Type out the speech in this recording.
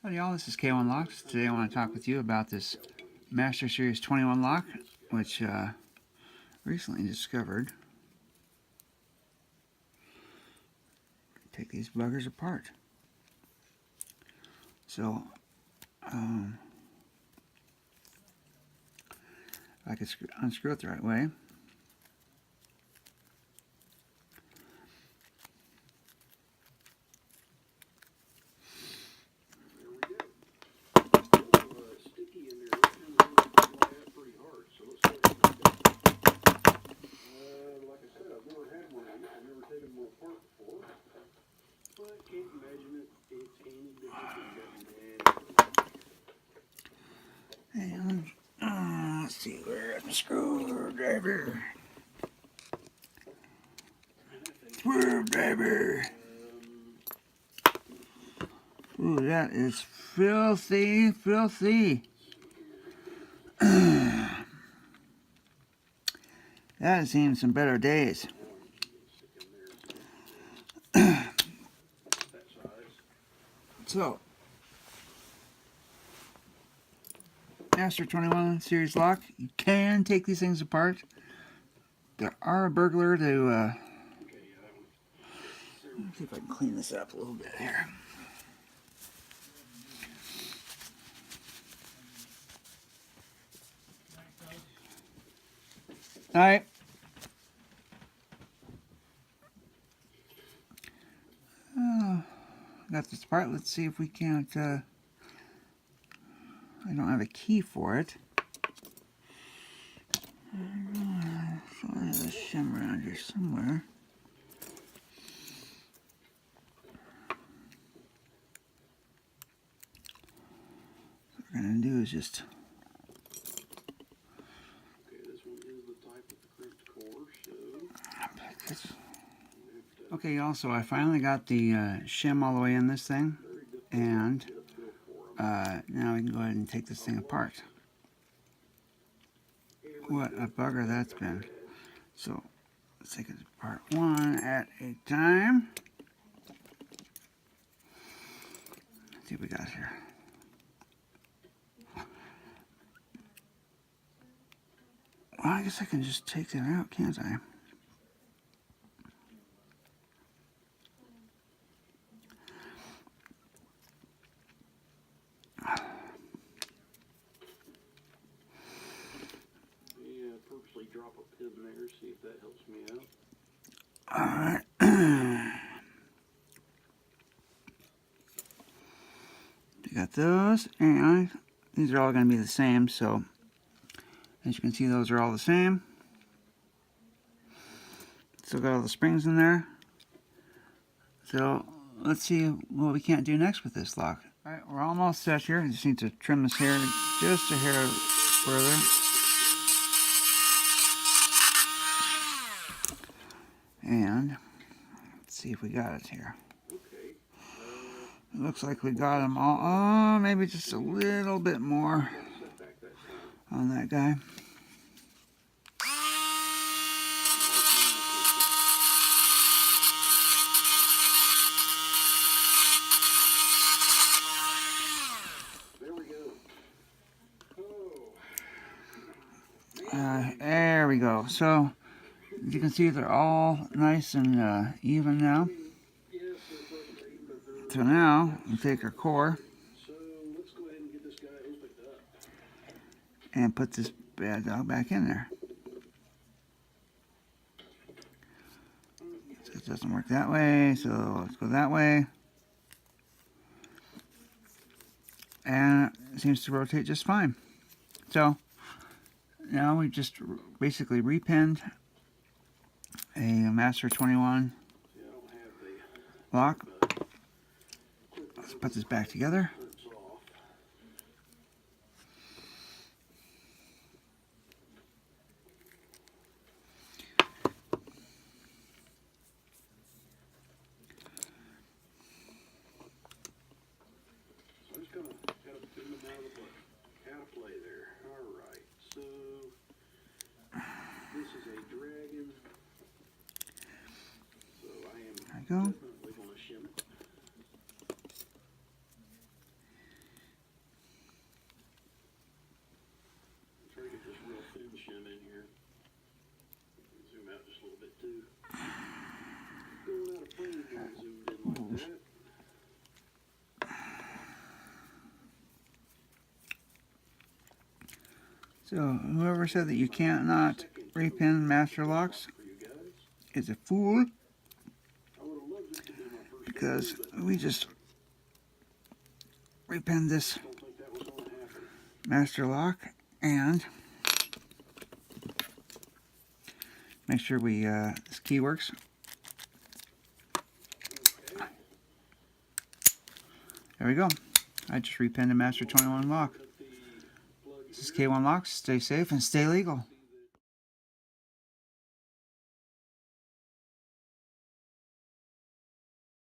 Howdy y'all, this is K1 Locks. Today I want to talk with you about this Master Series 21 lock, which recently discovered. Take these buggers apart. So, I could unscrew it the right way. And let's see, where's my screwdriver? Screwdriver! Ooh, that is filthy, filthy. That has seen some better days. So, Master 21 series lock, you can take these things apart. There are a burglar to, let's see if I can clean this up a little bit here. Alright. Got this part. Let's see if we can't, I don't have a key for it. So there's a shim around here somewhere. What we're going to do is just... Okay, this one is the type with the crimped core, so... Okay, y'all, so I finally got the shim all the way in this thing. And now we can go ahead and take this thing apart. What a bugger that's been. So, let's take it apart one at a time. Let's see what we got here. Well, I guess I can just take that out, can't I? Purposely drop a pin there, see if that helps me out. Alright. We got those, and these are all going to be the same, so as you can see, those are all the same. Still got all the springs in there. So let's see what we can't do next with this lock. Alright, we're almost set here. I just need to trim this hair just a hair further. And let's see if we got it here. Okay. It looks like we got them all. Oh, maybe just a little bit more on that guy. There we go. There we go. So, as you can see, they're all nice and even now. So now, we'll take our core and put this bad dog back in there. So it doesn't work that way, so let's go that way. And it seems to rotate just fine. So, now we just basically repinned a Master 21 lock. Let's put this back together. I'm just gonna kind of pin them out of play there. Alright, so this is a dragon. So I am There you go. definitely gonna shim it. shim in here. Zoom out just a little bit too. Going out of frame here, zoomed in like that. So whoever said that you can't not repin master locks is a fool, because we just repinned this master lock and make sure this key works. There we go. I just repinned a master 21 lock. This is K1 Locks. Stay safe and stay legal.